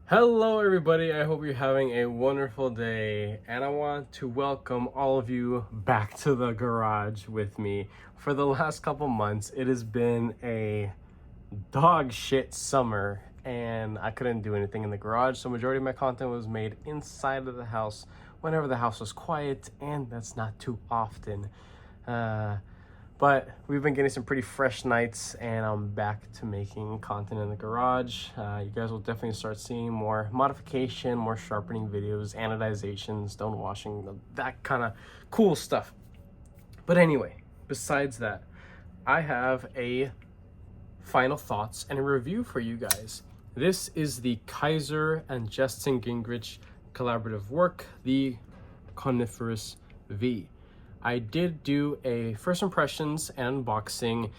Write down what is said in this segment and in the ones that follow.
Hello everybody, I hope you're having a wonderful day, and I want to welcome all of you back to the garage with me. For the last couple months, it has been a dog shit summer and I couldn't do anything in the garage, so majority of my content was made inside of the house whenever the house was quiet, and that's not too often. But we've been getting some pretty fresh nights, and I'm back to making content in the garage. You guys will definitely start seeing more modification, more sharpening videos, anodizations, stone washing, that kind of cool stuff. But anyway, besides that, I have a final thoughts and a review for you guys. This is the Kizer and Justin Gingrich collaborative work, the Coniferous V. I did do a first impressions and unboxing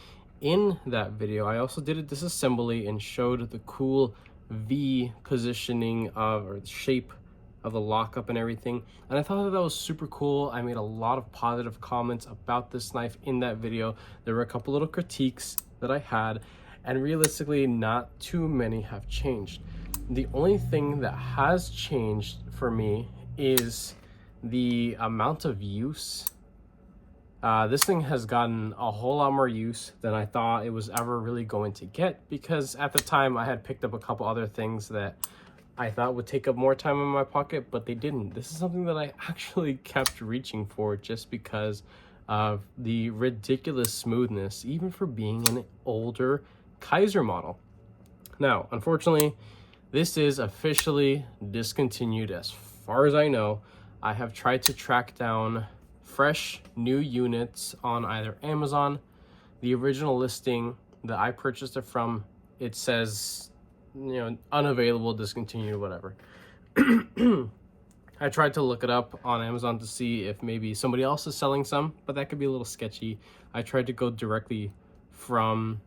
in that video. I also did a disassembly and showed the cool V positioning or the shape of the lockup and everything. And I thought that was super cool. I made a lot of positive comments about this knife in that video. There were a couple little critiques that I had, and realistically not too many have changed. The only thing that has changed for me is the amount of use. This thing has gotten a whole lot more use than I thought it was ever really going to get, because at the time I had picked up a couple other things that I thought would take up more time in my pocket, but they didn't. This is something that I actually kept reaching for just because of the ridiculous smoothness, even for being an older Kizer model. Now, unfortunately, this is officially discontinued as far as I know. I have tried to track down fresh new units on either Amazon. The original listing that I purchased it from, it says, unavailable, discontinued, whatever. I tried to look it up on Amazon to see if maybe somebody else is selling some, but that could be a little sketchy. I tried to go directly from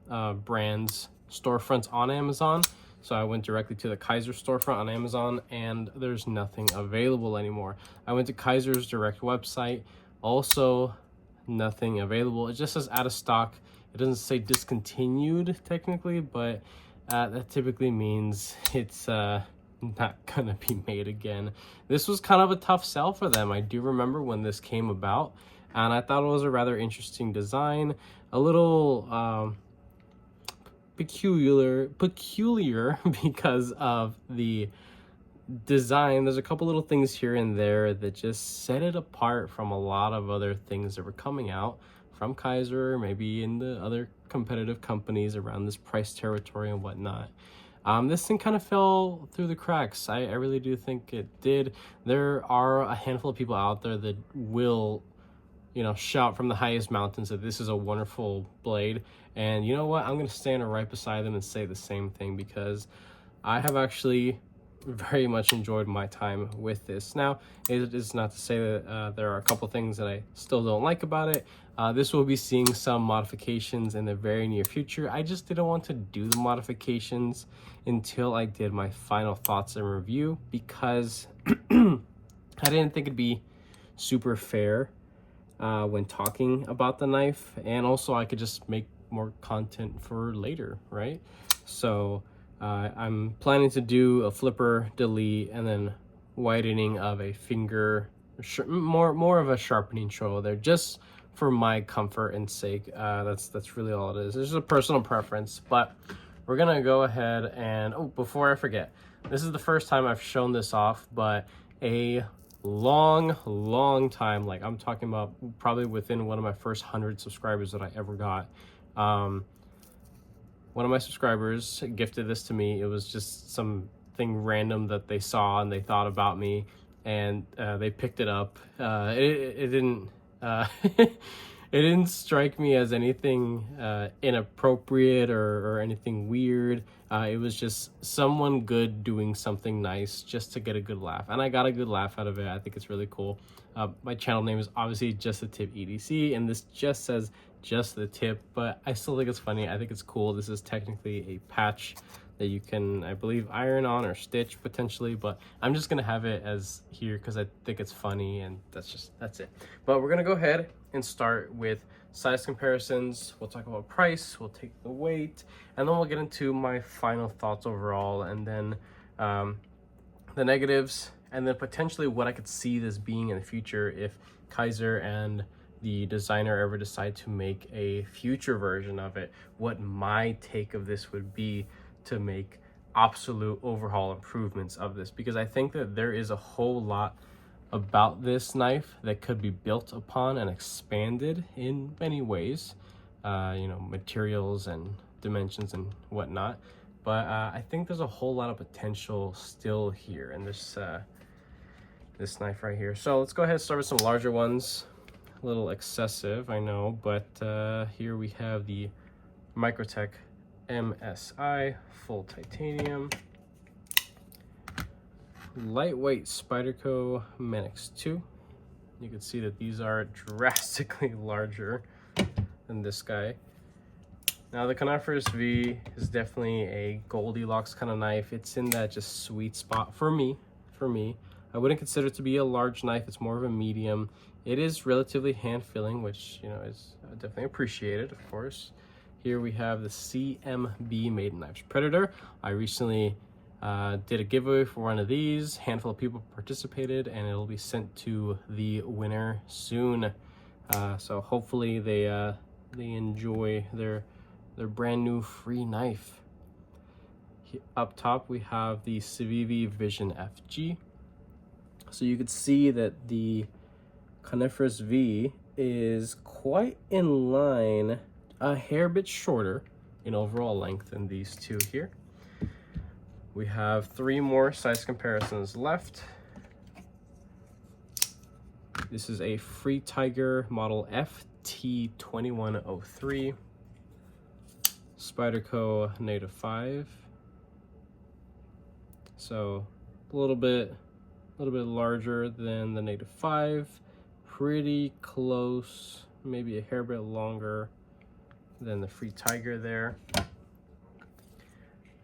brands storefronts on Amazon. So I went directly to the Kizer storefront on Amazon, and there's nothing available anymore. I went to Kizer's direct website, also nothing available. It just says out of stock. It doesn't say discontinued technically, but that typically means it's not gonna be made again. This was kind of a tough sell for them. I do remember when this came about, and I thought it was a rather interesting design, a little peculiar because of the design. There's a couple little things here and there that just set it apart from a lot of other things that were coming out from Kizer, maybe in the other competitive companies around this price territory and whatnot. This thing kind of fell through the cracks. I really do think it did. There are a handful of people out there that will shout from the highest mountains that this is a wonderful blade, and you know what, I'm gonna stand right beside them and say the same thing, because I have actually very much enjoyed my time with this. Now, it is not to say that there are a couple things that I still don't like about it. This will be seeing some modifications in the very near future. I just didn't want to do the modifications until I did my final thoughts and review, because I didn't think it'd be super fair when talking about the knife, and also I could just make more content for later, right? So I'm planning to do a flipper delete and then widening of a finger, more of a sharpening show there, just for my comfort and sake. That's really all it is. This is a personal preference, but we're gonna go ahead and, oh, before I forget, this is the first time I've shown this off, but a long time, like I'm talking about probably within one of my first 100 subscribers that I ever got. One of my subscribers gifted this to me. It was just something random that they saw and they thought about me, and they picked it up. It didn't it didn't strike me as anything inappropriate or anything weird. It was just someone good doing something nice just to get a good laugh, and I got a good laugh out of it. I think it's really cool. My channel name is obviously Just the Tip EDC, and this just says Just the Tip, but I still think it's funny. I think it's cool. This is technically a patch that you can, I believe, iron on or stitch potentially, but I'm just gonna have it as here because I think it's funny, and that's it. But we're gonna go ahead and start with size comparisons. We'll talk about price, we'll take the weight, and then we'll get into my final thoughts overall, and then the negatives, and then potentially what I could see this being in the future if Kizer and the designer ever decide to make a future version of it, what my take of this would be to make absolute overhaul improvements of this, because I think that there is a whole lot about this knife that could be built upon and expanded in many ways, you know, materials and dimensions and whatnot. But I think there's a whole lot of potential still here in this this knife right here. So let's go ahead and start with some larger ones. A little excessive, I know, but here we have the Microtech MSI full titanium, lightweight Spyderco Manix 2. You can see that these are drastically larger than this guy. Now the Coniferous V is definitely a Goldilocks kind of knife. It's in that just sweet spot for me. I wouldn't consider it to be a large knife. It's more of a medium. It is relatively hand-filling, which, you know, is definitely appreciated, of course. Here we have the CMB Maiden Knives Predator. I recently did a giveaway for one of these. A handful of people participated, and it'll be sent to the winner soon. So hopefully they enjoy their brand new free knife. Up top we have the Civivi Vision FG. So you could see that the Coniferous V is quite in line, a hair bit shorter in overall length than these two here. We have 3 more size comparisons left. This is a Free Tiger model FT2103, Spyderco Native 5. So a little bit larger than the Native 5, pretty close, maybe a hair bit longer than the Free Tiger there.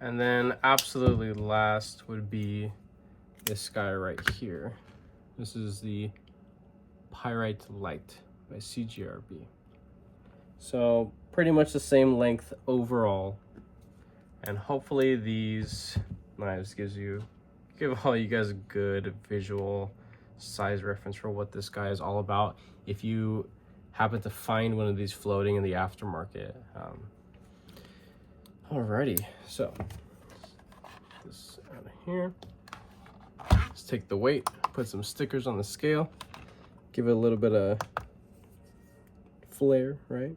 And then absolutely last would be this guy right here. This is the Pyrite Light by CGRB. So pretty much the same length overall, and hopefully these knives give all you guys a good visual size reference for what this guy is all about if you happen to find one of these floating in the aftermarket. Alrighty, so this out of here. Let's take the weight, put some stickers on the scale, give it a little bit of flair, right?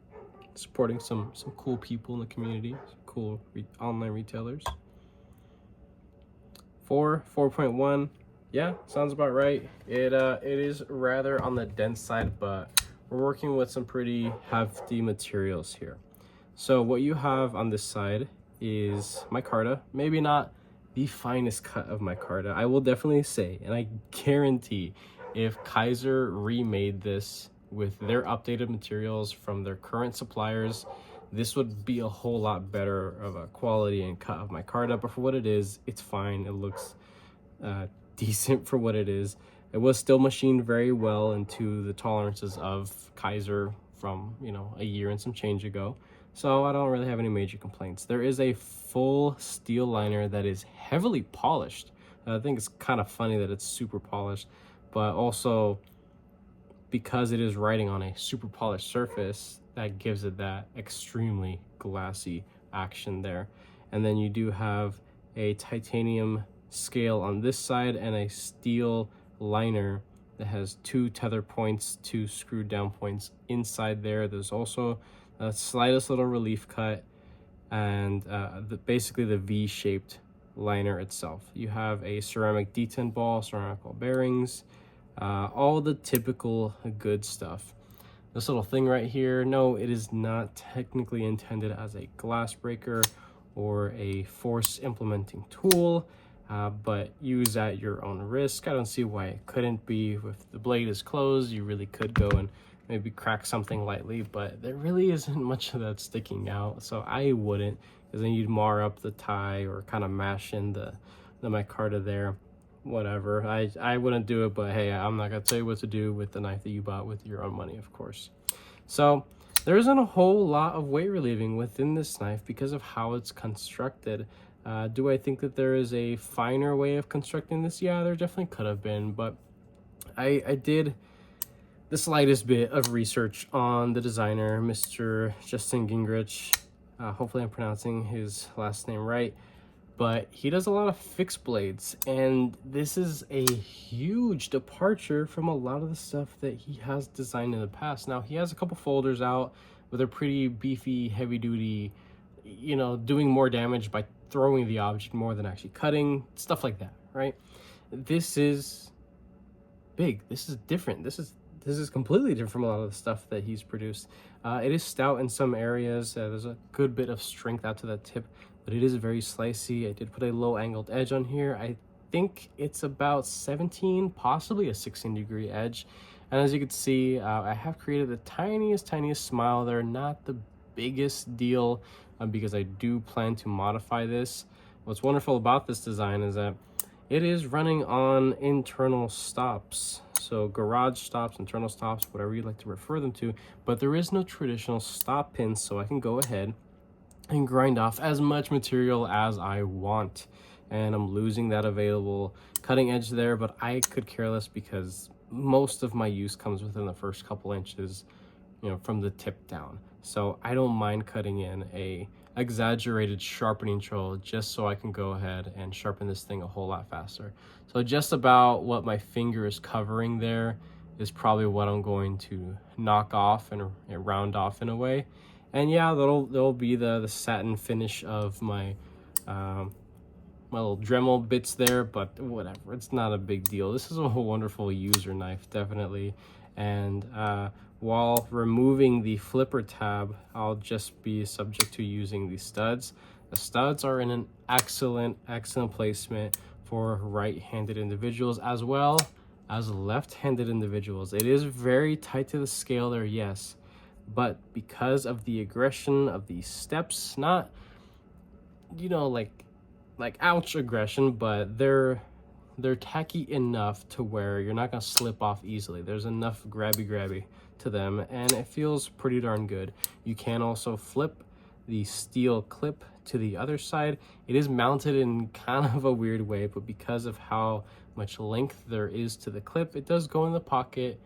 Supporting some cool people in the community, some cool online retailers. 4.1, yeah, sounds about right. It is rather on the dense side, but we're working with some pretty hefty materials here. So what you have on this side is micarta, maybe not the finest cut of micarta. I will definitely say, and I guarantee, if Kizer remade this with their updated materials from their current suppliers, this would be a whole lot better of a quality and cut of micarta. But for what it is, it's fine. It looks decent for what it is. It was still machined very well into the tolerances of Kizer from, you know, a year and some change ago. So I don't really have any major complaints. There is a full steel liner that is heavily polished. I think it's kind of funny that it's super polished, but also because it is writing on a super polished surface, that gives it that extremely glassy action there. And then you do have a titanium scale on this side and a steel liner that has 2 tether points, 2 screwed down points inside there. There's also a slightest little relief cut and basically the V-shaped liner itself. You have a ceramic detent ball, ceramic ball bearings, all the typical good stuff. This little thing right here, no, it is not technically intended as a glass breaker or a force implementing tool, but use at your own risk. I don't see why it couldn't be. If the blade is closed, you really could go and maybe crack something lightly, but there really isn't much of that sticking out, so I wouldn't, because then you'd mar up the tie or kind of mash in the micarta there. Whatever, I wouldn't do it, but hey, I'm not gonna tell you what to do with the knife that you bought with your own money, of course. So there isn't a whole lot of weight relieving within this knife because of how it's constructed. Do I think that there is a finer way of constructing this? Yeah, there definitely could have been, but I did the slightest bit of research on the designer, Mr. Justin Gingrich. Hopefully I'm pronouncing his last name right, but he does a lot of fixed blades, and this is a huge departure from a lot of the stuff that he has designed in the past. Now, he has a couple folders out with a pretty beefy, heavy duty, you know, doing more damage by throwing the object more than actually cutting, stuff like that, right? This is big. This is different. This is completely different from a lot of the stuff that he's produced. It is stout in some areas. There's a good bit of strength out to that tip, but it is very slicey. I did put a low angled edge on here. I think it's about 17, possibly a 16-degree edge. And as you can see, I have created the tiniest smile there. Not the biggest deal, because I do plan to modify this. What's wonderful about this design is that it is running on internal stops. So garage stops, internal stops, whatever you'd like to refer them to, but there is no traditional stop pin, so I can go ahead and grind off as much material as I want. And I'm losing that available cutting edge there, but I could care less because most of my use comes within the first couple inches, you know, from the tip down. So I don't mind cutting in a exaggerated sharpening tool just so I can go ahead and sharpen this thing a whole lot faster. So just about what my finger is covering there is probably what I'm going to knock off and round off in a way. And yeah, there'll be the satin finish of my my little Dremel bits there, but whatever, it's not a big deal. This is a wonderful user knife, definitely. And while removing the flipper tab, I'll just be subject to using the studs. The studs are in an excellent placement for right-handed individuals as well as left-handed individuals. It is very tight to the scale there, yes, but because of the aggression of these steps, not, you know, like ouch aggression, but they're tacky enough to where you're not gonna slip off easily. There's enough grabby to them, and it feels pretty darn good. You can also flip the steel clip to the other side. It is mounted in kind of a weird way, but because of how much length there is to the clip, it does go in the pocket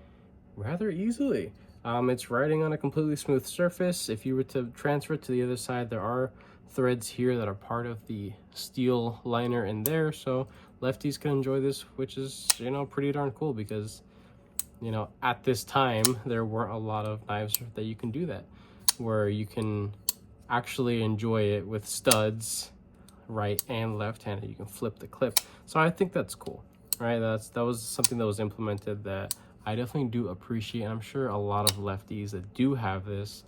rather easily. It's riding on a completely smooth surface. If you were to transfer it to the other side, there are threads here that are part of the steel liner in there, so lefties can enjoy this, which is, you know, pretty darn cool, because, you know, at this time there weren't a lot of knives that you can do that, where you can actually enjoy it with studs, right and left-handed. You can flip the clip, so I think that's cool, right? That was something that was implemented that I definitely do appreciate. I'm sure a lot of lefties that do have this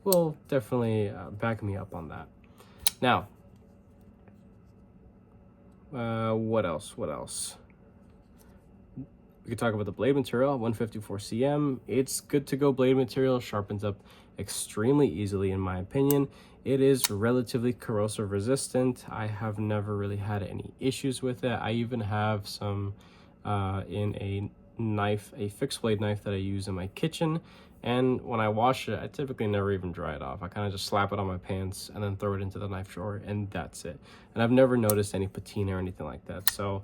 will definitely back me up on that. Now, what else? We could talk about the blade material, 154 cm. It's good to go blade material, sharpens up extremely easily in my opinion. It is relatively corrosive resistant. I have never really had any issues with it. I even have some in a fixed blade knife that I use in my kitchen, and when I wash it, I typically never even dry it off. I kind of just slap it on my pants and then throw it into the knife drawer, and that's it. And I've never noticed any patina or anything like that. So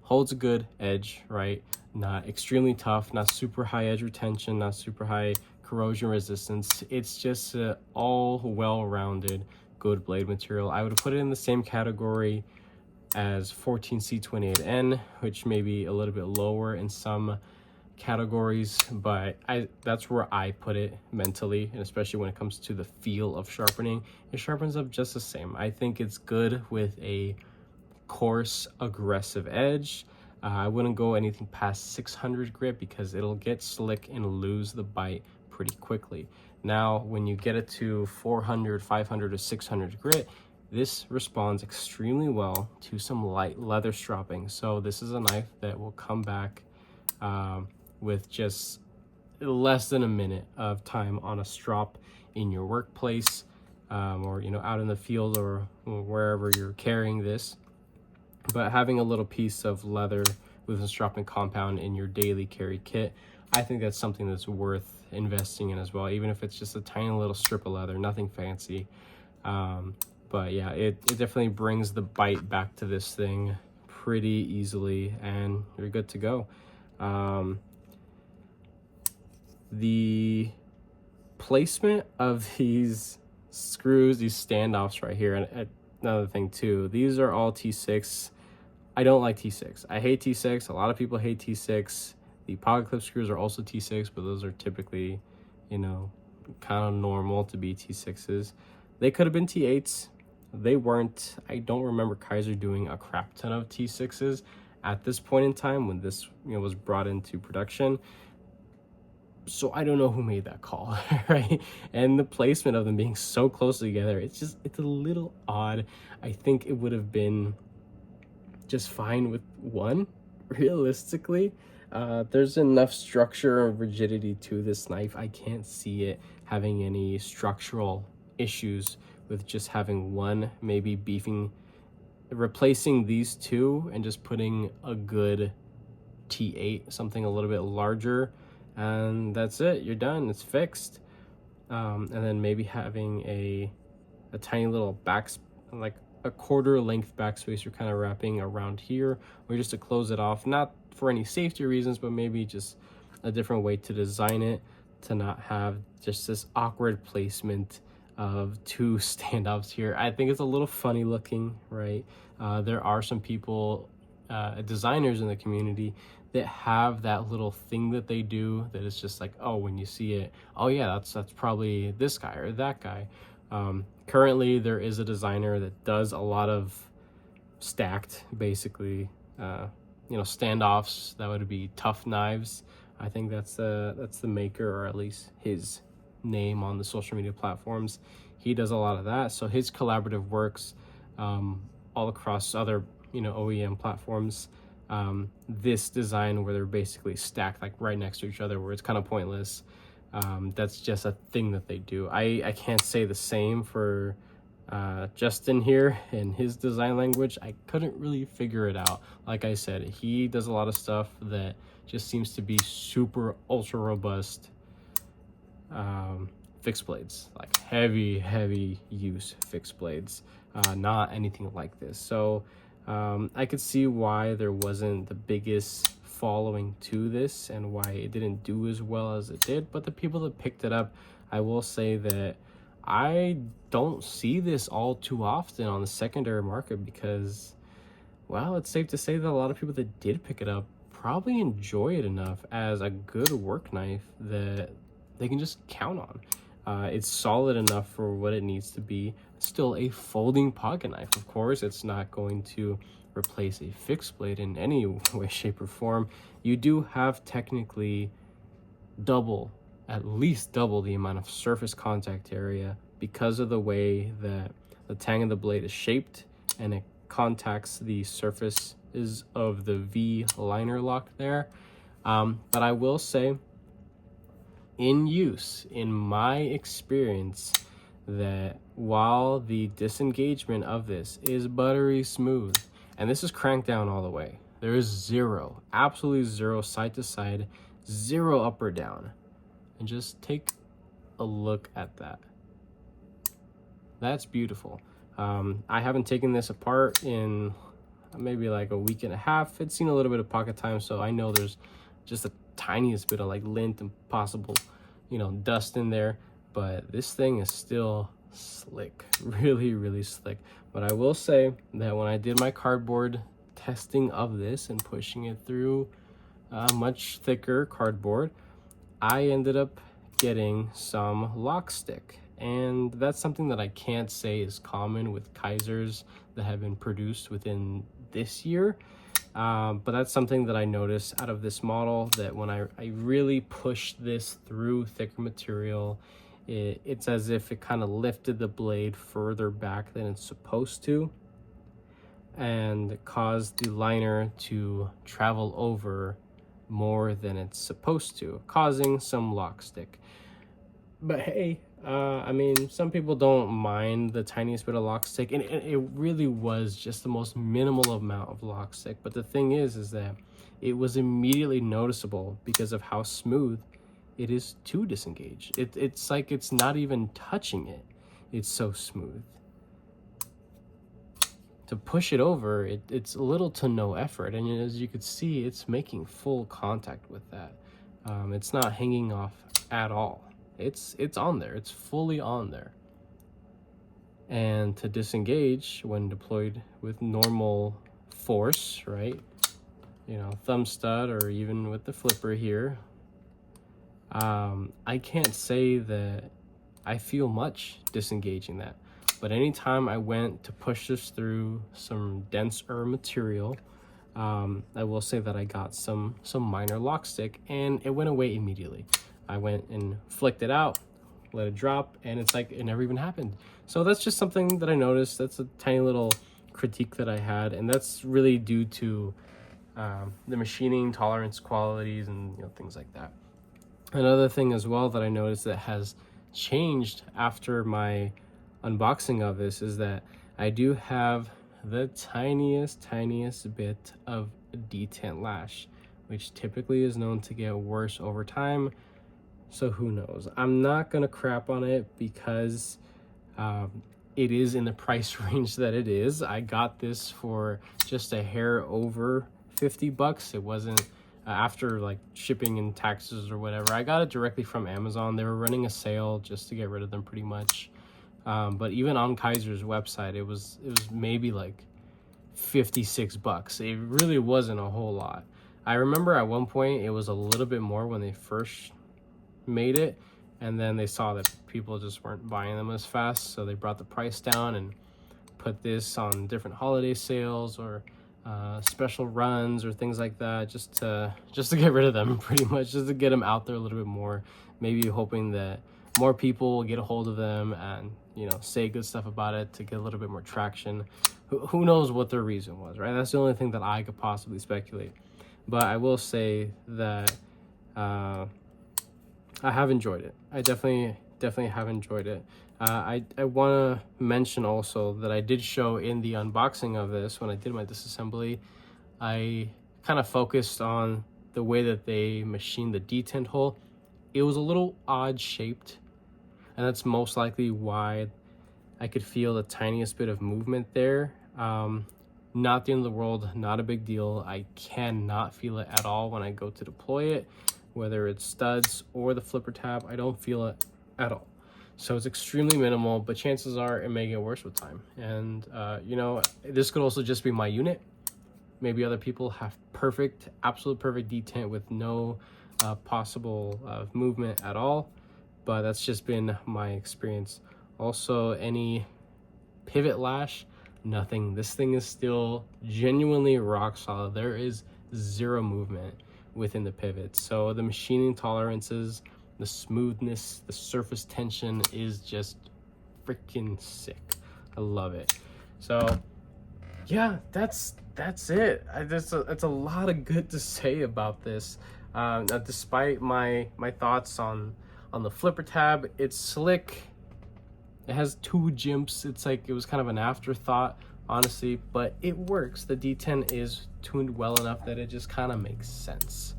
holds a good edge, right? Not extremely tough, not super high edge retention, not super high corrosion resistance. It's just all well-rounded good blade material. I would put it in the same category as 14C28N, which may be a little bit lower in some categories, but that's where I put it mentally, and especially when it comes to the feel of sharpening, it sharpens up just the same. I think it's good with a coarse, aggressive edge. I wouldn't go anything past 600 grit because it'll get slick and lose the bite pretty quickly. Now, when you get it to 400, 500, or 600 grit, this responds extremely well to some light leather stropping. So this is a knife that will come back with just less than a minute of time on a strop in your workplace, or, you know, out in the field or wherever you're carrying this. But having a little piece of leather with a stropping compound in your daily carry kit, I think that's something that's worth investing in as well, even if it's just a tiny little strip of leather, nothing fancy. But yeah, it definitely brings the bite back to this thing pretty easily, and you're good to go. The placement of these screws, these standoffs right here, and another thing too, these are all T6. I don't like T6. I hate T6. A lot of people hate T6. The pocket clip screws are also T6, but those are typically, you know, kind of normal to be T6s. They could have been T8s. They weren't. I don't remember Kizer doing a crap ton of T6s at this point in time when this, you know, was brought into production. So I don't know who made that call, right? And the placement of them being so close together, it's a little odd. I think it would have been just fine with one, realistically. There's enough structure and rigidity to this knife. I can't see it having any structural issues with just having one, maybe replacing these two and just putting a good T8, something a little bit larger, and that's it. You're done. It's fixed. And then maybe having a tiny little like a quarter length backspacer kind of wrapping around here, or just to close it off, not for any safety reasons, but maybe just a different way to design it to not have just this awkward placement of two standoffs here. I think it's a little funny looking, right? There are some people, designers in the community, that have that little thing that they do that is just like, oh, when you see it, oh yeah, that's probably this guy or that guy. Currently there is a designer that does a lot of stacked, basically, you know, standoffs. That would be Tough Knives. I think that's the maker, or at least his name on the social media platforms. He does a lot of that, so his collaborative works all across other, you know, OEM platforms. This design where they're basically stacked like right next to each other, where it's kind of pointless, that's just a thing that they do. I can't say the same for Justin here and his design language. I couldn't really figure it out. Like I said, he does a lot of stuff that just seems to be super ultra robust fixed blades, like heavy use fixed blades, not anything like this. So I could see why there wasn't the biggest following to this and why it didn't do as well as it did. But the people that picked it up, I will say that I don't see this all too often on the secondary market, because, well, it's safe to say that a lot of people that did pick it up probably enjoy it enough as a good work knife that they can just count on. It's solid enough for what it needs to be. Still a folding pocket knife. Of course, it's not going to replace a fixed blade in any way, shape, or form. You do have technically at least double the amount of surface contact area because of the way that the tang of the blade is shaped, and it contacts the surfaces of the V liner lock there. But I will say, in use, in my experience, that while the disengagement of this is buttery smooth, and this is cranked down all the way, there is zero, absolutely zero side to side, zero up or down. And just take a look at that. That's beautiful. I haven't taken this apart in maybe like a week and a half. It's seen a little bit of pocket time, so I know there's just the tiniest bit of like lint and possible, you know, dust in there, but this thing is still slick, really slick. But I will say that when I did my cardboard testing of this and pushing it through much thicker cardboard, I ended up getting some lock stick, and that's something that I can't say is common with Kizers that have been produced within this year. But that's something that I noticed out of this model, that when I really pushed this through thicker material, it's as if it kind of lifted the blade further back than it's supposed to, and caused the liner to travel over more than it's supposed to, causing some lock stick. But hey, I mean, some people don't mind the tiniest bit of lock stick, and it really was just the most minimal amount of lock stick. But the thing is that it was immediately noticeable because of how smooth it is to disengage. It's like it's not even touching it. It's so smooth. to push it over, it's little to no effort. And as you could see, it's making full contact with that. It's not hanging off at all. It's on there. It's fully on there. And to disengage when deployed with normal force, right? You know, thumb stud, or even with the flipper here, I can't say that I feel much disengaging that. But anytime I went to push this through some denser material, I will say that I got some minor lock stick, and it went away immediately. I went and flicked it out, let it drop, and it's like it never even happened. So that's just something that I noticed. That's a tiny little critique that I had, and that's really due to the machining tolerance qualities and things like that. Another thing as well that I noticed that has changed after my unboxing of this is that I do have the tiniest bit of detent lash, which typically is known to get worse over time. So who knows? I'm not gonna crap on it because it is in the price range that it is. I got this for just a hair over $50. It wasn't after like shipping and taxes or whatever. I got it directly from Amazon. They were running a sale just to get rid of them pretty much. But even on Kizer's website, it was maybe like $56. It really wasn't a whole lot. I remember at one point it was a little bit more when they first made it, and then they saw that people just weren't buying them as fast, so they brought the price down and put this on different holiday sales or special runs or things like that, just to get rid of them, pretty much, just to get them out there a little bit more, maybe hoping that more people will get a hold of them and say good stuff about it to get a little bit more traction. Who knows what their reason was, right? That's the only thing that I could possibly speculate. But I will say that I have enjoyed it. I definitely have enjoyed it. I want to mention also that I did show in the unboxing of this, when I did my disassembly, I kind of focused on the way that they machined the detent hole. It was a little odd shaped, and that's most likely why I could feel the tiniest bit of movement there. Not the end of the world, not a big deal. I cannot feel it at all when I go to deploy it, whether it's studs or the flipper tab. I don't feel it at all. So it's extremely minimal, but chances are it may get worse with time. And this could also just be my unit. Maybe other people have absolute perfect detent with no possible movement at all, but that's just been my experience. Also, any pivot lash, nothing. This thing is still genuinely rock solid. There is zero movement within the pivots. So the machining tolerances, the smoothness, the surface tension is just freaking sick. I love it. So yeah, that's it. It's a lot of good to say about this. Despite my thoughts on the flipper tab, it's slick. It has 2 jimps. It's like it was kind of an afterthought, honestly, but it works. The D10 is tuned well enough that it just kind of makes sense.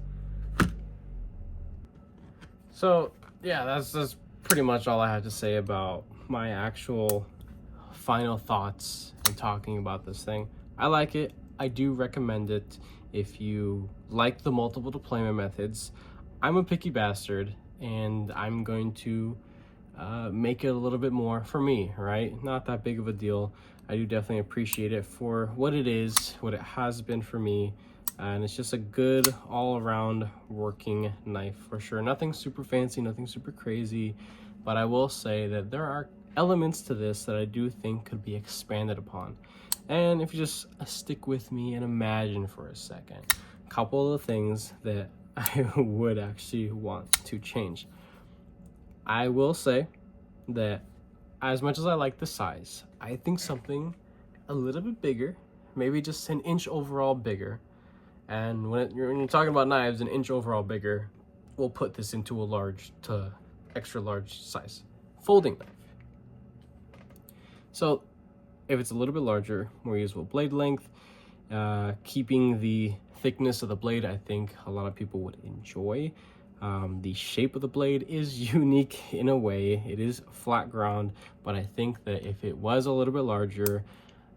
So yeah, that's pretty much all I have to say about my actual final thoughts and talking about this thing. I like it. I do recommend it if you like the multiple deployment methods. I'm a picky bastard, and I'm going to make it a little bit more for me, right? Not that big of a deal. I do definitely appreciate it for what it is, what it has been for me, and it's just a good all-around working knife for sure. Nothing super fancy, nothing super crazy, but I will say that there are elements to this that I do think could be expanded upon. And if you just stick with me and imagine for a second, a couple of the things that I would actually want to change. I will say that as much as I like the size, I think something a little bit bigger, maybe just an inch overall bigger. And when you're talking about knives, an inch overall bigger will put this into a large to extra large size folding knife. So if it's a little bit larger, more usable blade length, keeping the thickness of the blade, I think a lot of people would enjoy. The shape of the blade is unique in a way. It is flat ground, but I think that if it was a little bit larger,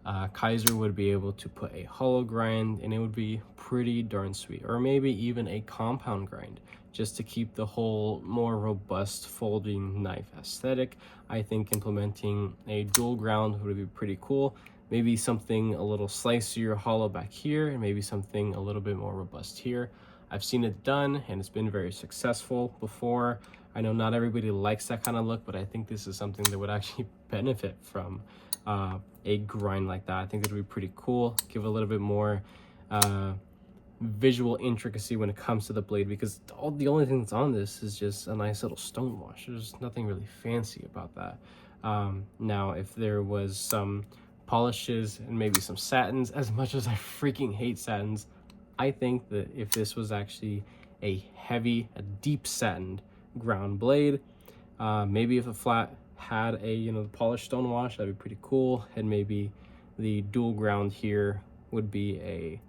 Kizer would be able to put a hollow grind and it would be pretty darn sweet, or maybe even a compound grind just to keep the whole more robust folding knife aesthetic. I think implementing a dual ground would be pretty cool. Maybe something a little slicier hollow back here and maybe something a little bit more robust here. I've seen it done and it's been very successful before. I know not everybody likes that kind of look, but I think this is something that would actually benefit from a grind like that. I think it would be pretty cool, give a little bit more visual intricacy when it comes to the blade, because the only thing that's on this is just a nice little stone wash. There's nothing really fancy about that. Now, if there was some polishes and maybe some satins, as much as I freaking hate satins, I think that if this was actually a deep satined ground blade, maybe if a flat had a polished stone wash, that'd be pretty cool, and maybe the dual ground here would be a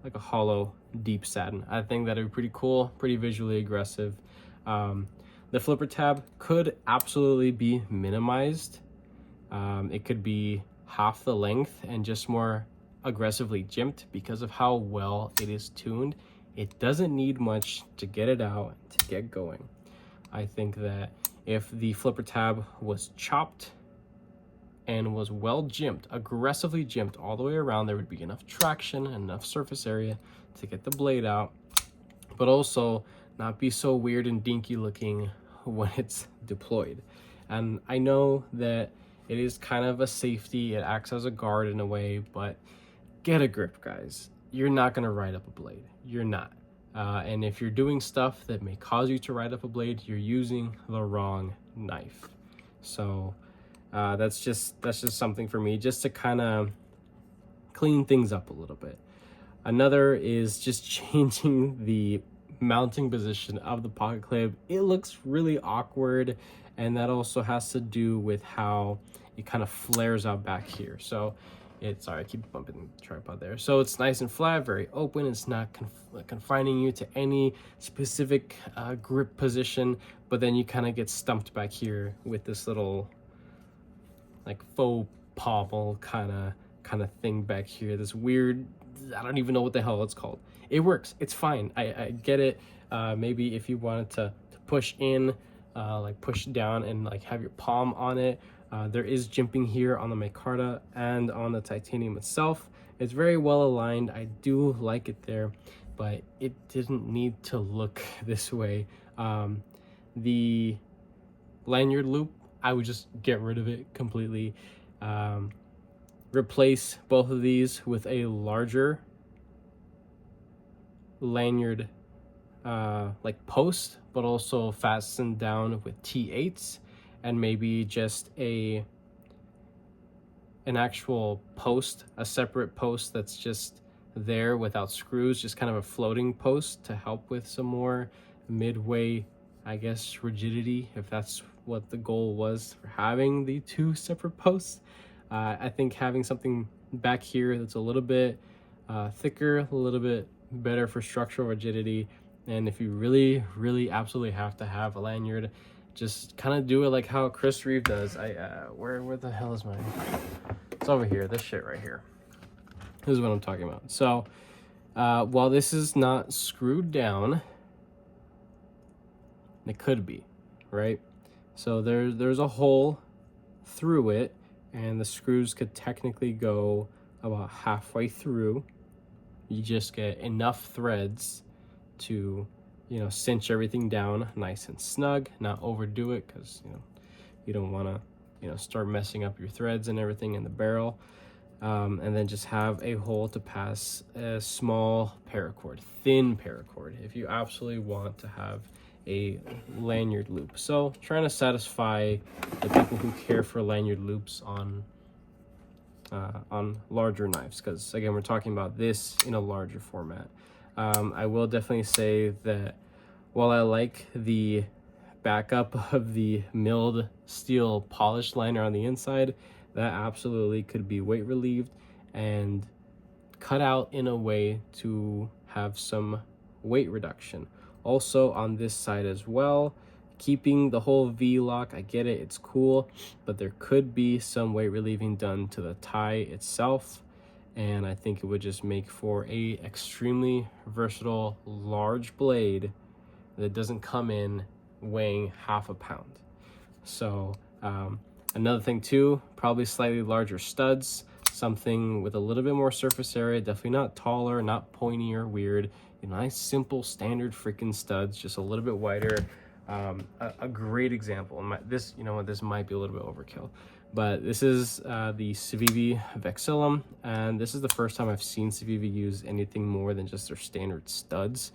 like a hollow deep satin. I think that'd be pretty cool, pretty visually aggressive. The flipper tab could absolutely be minimized. It could be half the length and just more aggressively jimped because of how well it is tuned. It doesn't need much to get it out, to get going. I think that if the flipper tab was chopped and was well jimped, aggressively jimped all the way around, there would be enough traction and enough surface area to get the blade out, but also not be so weird and dinky looking when it's deployed. And I know that it is kind of a safety, it acts as a guard in a way, but get a grip, guys. You're not gonna ride up a blade, you're not. And if you're doing stuff that may cause you to ride up a blade, you're using the wrong knife. So that's just something for me, just to kind of clean things up a little bit. Another is just changing the mounting position of the pocket clip. It looks really awkward, and that also has to do with how it kind of flares out back here. So sorry, I keep bumping the tripod there. So it's nice and flat, very open. It's not confining you to any specific grip position, but then you kind of get stumped back here with this little like faux pommel kind of thing back here. This weird, I don't even know what the hell it's called. It works, it's fine. I get it. Maybe if you wanted to push in, like push down and like have your palm on it. There is jimping here on the micarta and on the titanium itself. It's very well aligned. I do like it there, but it didn't need to look this way. The lanyard loop, I would just get rid of it completely. Replace both of these with a larger lanyard like post, but also fastened down with T8s, and maybe just an actual post, a separate post that's just there without screws, just kind of a floating post to help with some more midway, I guess, rigidity, if that's what the goal was for having the two separate posts. I think having something back here that's a little bit thicker, a little bit better for structural rigidity, and if you really absolutely have to have a lanyard, just kind of do it like how Chris Reeve does. Where the hell is mine? It's over here, this shit right here. This is what I'm talking about. So while this is not screwed down, it could be, right? So there's a hole through it, and the screws could technically go about halfway through. You just get enough threads to cinch everything down nice and snug, not overdo it, because you don't want to start messing up your threads and everything in the barrel. And then just have a hole to pass a small paracord, thin paracord, if you absolutely want to have a lanyard loop. So trying to satisfy the people who care for lanyard loops on larger knives, because again, we're talking about this in a larger format. I will definitely say that while I like the backup of the milled steel polished liner on the inside, that absolutely could be weight relieved and cut out in a way to have some weight reduction. Also on this side as well, keeping the whole V-lock, I get it, it's cool, but there could be some weight relieving done to the tie itself, and I think it would just make for a extremely versatile large blade that doesn't come in weighing half a pound. So another thing too, probably slightly larger studs, something with a little bit more surface area, definitely not taller, not pointy or weird, nice simple standard freaking studs, just a little bit wider. A great example, this, this might be a little bit overkill, but this is the Civivi Vexillum, and this is the first time I've seen Civivi use anything more than just their standard studs.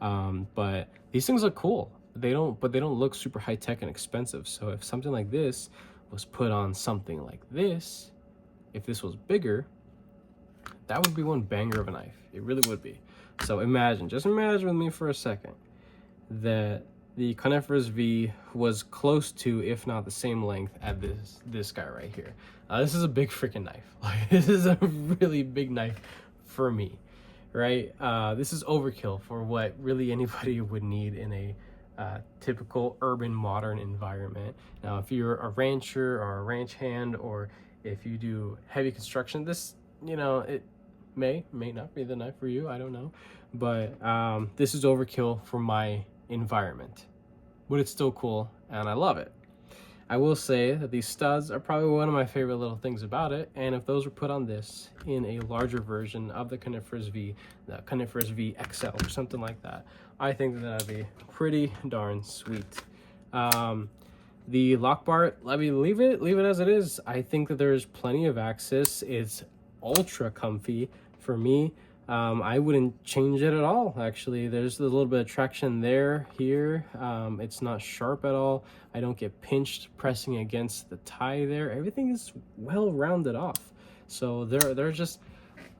But these things look cool. They don't look super high tech and expensive. So if something like this was put on something like this, if this was bigger, that would be one banger of a knife. It really would be. So just imagine with me for a second that the Coniferous V was close to, if not the same length as this guy right here. This is a big freaking knife. Like, this is a really big knife for me, right? This is overkill for what really anybody would need in a typical urban modern environment. Now, if you're a rancher or a ranch hand, or if you do heavy construction, this, it may not be the knife for you, I don't know, but this is overkill for my environment, but it's still cool and I love it. I will say that these studs are probably one of my favorite little things about it, and if those were put on this in a larger version of the Coniferous V, the Coniferous V XL or something like that, I think that would be pretty darn sweet. The lock bar, let me leave it as it is. I think that there's plenty of access. It's ultra comfy for me. I wouldn't change it at all, actually. There's a little bit of traction here. It's not sharp at all. I don't get pinched pressing against the tie there. Everything is well rounded off. So there are just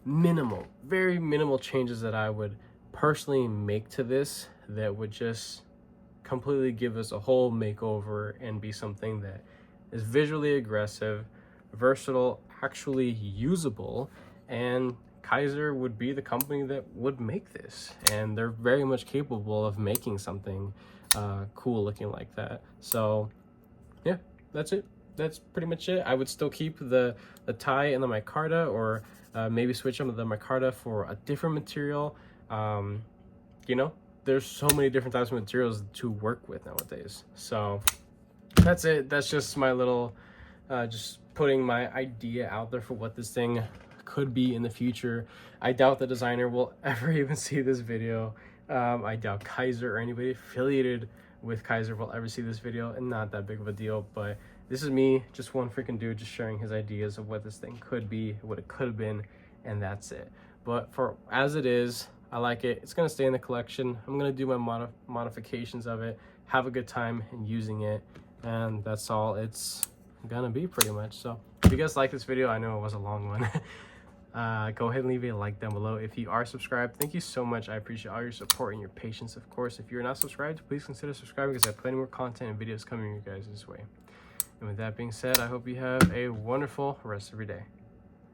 very minimal changes that I would personally make to this that would just completely give us a whole makeover and be something that is visually aggressive, versatile, actually usable, and Kizer would be the company that would make this, and they're very much capable of making something cool looking like that. So yeah, that's it. That's pretty much it. I would still keep the tie and the micarta, or maybe switch them to the micarta for a different material. There's so many different types of materials to work with nowadays. So that's it. That's just my little just putting my idea out there for what this thing could be in the future. I doubt the designer will ever even see this video. I doubt Kizer or anybody affiliated with Kizer will ever see this video, and not that big of a deal, but this is me, just one freaking dude, just sharing his ideas of what this thing could be, what it could have been, and that's it. But for as it is, I like it. It's gonna stay in the collection. I'm gonna do my modifications of it, have a good time in using it, and that's all it's gonna be pretty much. So if you guys like this video, I know it was a long one, go ahead and leave a like down below. If you are subscribed, thank you so much. I appreciate all your support and your patience. Of course, if you're not subscribed, please consider subscribing, because I have plenty more content and videos coming your guys' way. And with that being said, I hope you have a wonderful rest of your day.